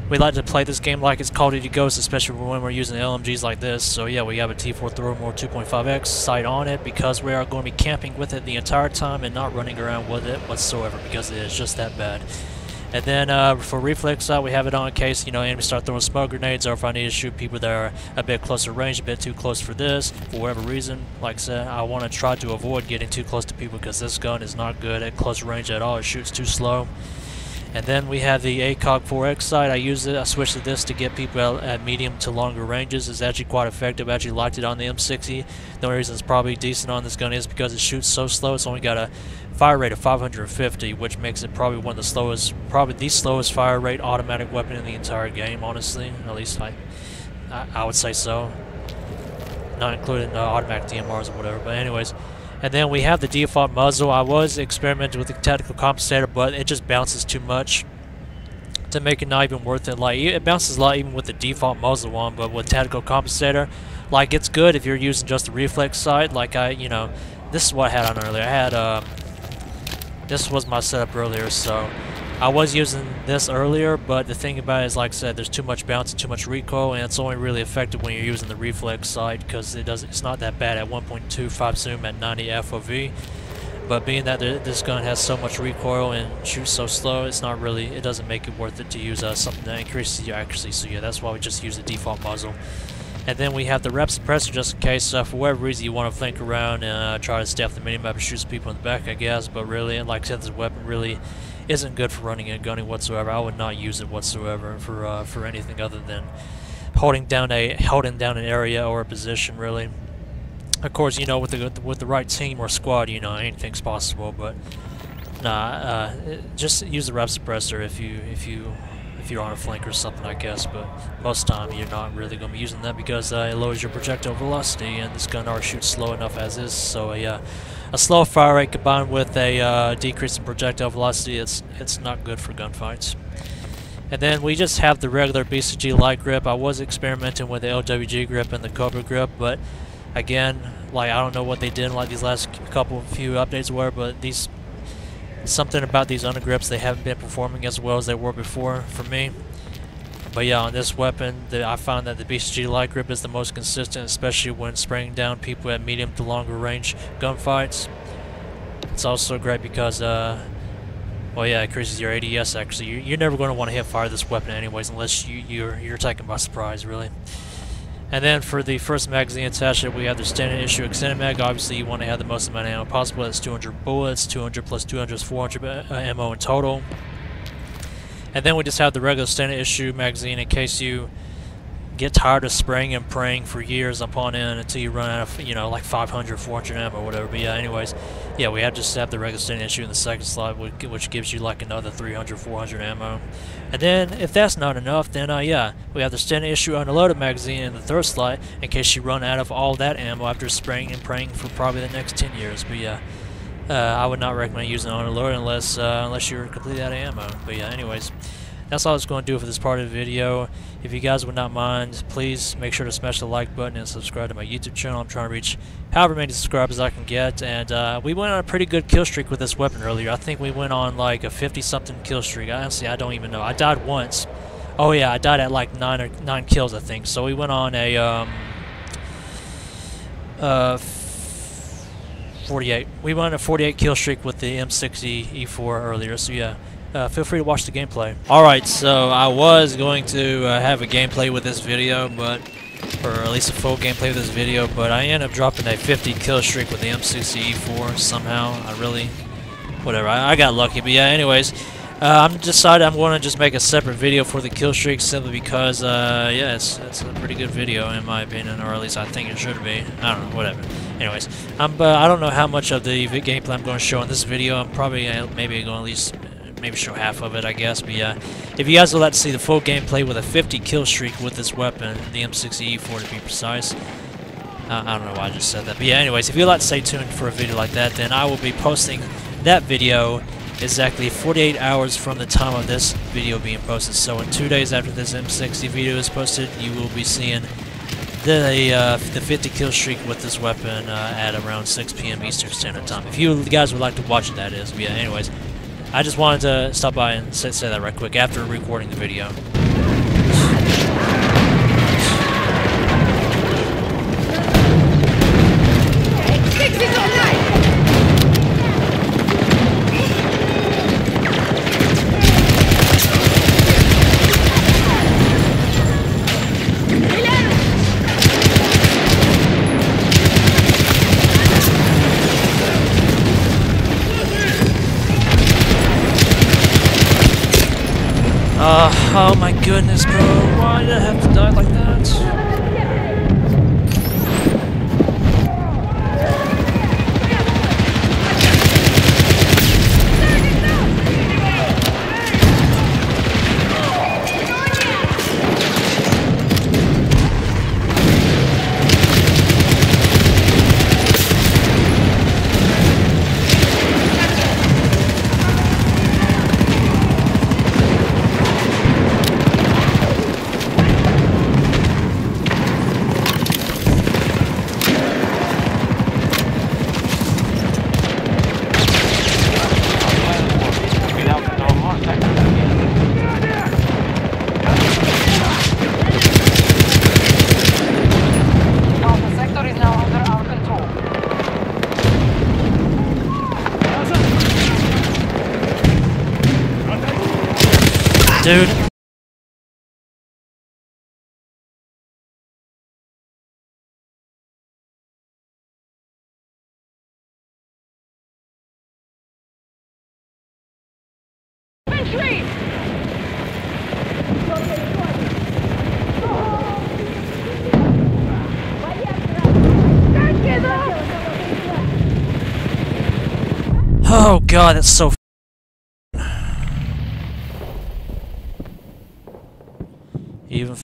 we like to play this game like it's Call of Duty Ghosts, especially when we're using LMGs like this. So yeah, we have a T4 Thermore 2.5X sight on it because we are going to be camping with it the entire time and not running around with it whatsoever because it is just that bad. And then for reflex sight, we have it on in case, you know, enemies start throwing smoke grenades, or if I need to shoot people that are a bit closer range, a bit too close for this, for whatever reason. Like I said, I want to try to avoid getting too close to people because this gun is not good at close range at all. It shoots too slow. And then we have the ACOG 4X sight. I switched to this to get people at medium to longer ranges. It's actually quite effective. I actually liked it on the M60. The only reason it's probably decent on this gun is because it shoots so slow. It's only got a fire rate of 550, which makes it probably one of the slowest, probably the slowest fire rate automatic weapon in the entire game, honestly. At least I would say so. Not including automatic DMRs or whatever, but anyways. And then we have the default muzzle. I was experimenting with the tactical compensator, but it just bounces too much to make it not even worth it. Like, it bounces a lot even with the default muzzle on, but with tactical compensator, like, it's good if you're using just the reflex sight. Like, you know, this is what I had on earlier. I had, this was my setup earlier, so I was using this earlier, but the thing about it is, like I said, there's too much bounce and too much recoil, and it's only really effective when you're using the reflex sight because it's not that bad at 1.25 zoom at 90 FOV. But being that this gun has so much recoil and shoots so slow, it doesn't make it worth it to use something that increases your accuracy. So yeah, that's why we just use the default muzzle. And then we have the rep suppressor just in case, for whatever reason, you want to flank around and try to staff the minimap and shoot people in the back, I guess. But really, and like I said, this weapon really isn't good for running and gunning whatsoever. I would not use it whatsoever for anything other than holding down an area or a position, really. Of course, you know, with the right team or squad, you know, anything's possible. But nah, just use the rep suppressor if you're on a flank or something, I guess. But most of the time, you're not really going to be using that because it lowers your projectile velocity, and this gun already shoots slow enough as is. So yeah. A slow fire rate combined with a decrease in projectile velocity, it's not good for gunfights. And then we just have the regular BCG light grip. I was experimenting with the LWG grip and the Cobra grip, but again, like, I don't know what they did in like these last few updates were, but something about these undergrips, they haven't been performing as well as they were before for me. But yeah, on this weapon, I found that the BCG light grip is the most consistent, especially when spraying down people at medium to longer range gunfights. It's also great because, well, yeah, it increases your ADS. Actually, you're never going to want to hip fire this weapon anyways, unless you're taken by surprise, really. And then for the first magazine attachment, we have the standard issue extended mag. Obviously, you want to have the most amount of ammo possible. That's 200 bullets. 200 plus 200 is 400 ammo in total. And then we just have the regular standard issue magazine in case you get tired of spraying and praying for years upon end until you run out of, you know, like 500, 400 ammo or whatever. But yeah, anyways, yeah, we have just have the regular standard issue in the second slot, which gives you like another 300, 400 ammo. And then if that's not enough, then yeah, we have the standard issue unloaded magazine in the third slot in case you run out of all that ammo after spraying and praying for probably the next 10 years. But yeah. I would not recommend using unloaded unless you're completely out of ammo. But yeah, anyways, that's all I was going to do for this part of the video. If you guys would not mind, please make sure to smash the like button and subscribe to my YouTube channel. I'm trying to reach however many subscribers I can get. And we went on a pretty good kill streak with this weapon earlier. I think we went on like a 50-something kill streak. Honestly, I don't even know. I died once. Oh yeah, I died at like 9 kills, I think. So we went on a 48. We went on a 48 kill streak with the M60E4 earlier, so yeah, feel free to watch the gameplay. Alright, so I was going to have a gameplay with this video, or at least a full gameplay with this video, but I ended up dropping a 50 kill streak with the M60E4 somehow. Whatever, I got lucky, but yeah, anyways, I'm decided I'm going to just make a separate video for the kill streak simply because, yeah, it's a pretty good video in my opinion, or at least I think it should be. I don't know, whatever. Anyways, I don't know how much of the gameplay I'm going to show in this video. I'm probably maybe going to at least show half of it, I guess. But yeah, if you guys would like to see the full gameplay with a 50 kill streak with this weapon, the M60E4 to be precise, I don't know why I just said that. But yeah, anyways, if you'd like to stay tuned for a video like that, then I will be posting that video exactly 48 hours from the time of this video being posted. So in 2 days after this M60 video is posted, you will be seeing the 50 kill streak with this weapon at around 6 p.m. Eastern Standard Time. If you guys would like to watch it, that is. But yeah, anyways, I just wanted to stop by and say that right quick after recording the video. my goodness, bro. Why did I have to die like that? Dude. Infantry! Oh god, that's so even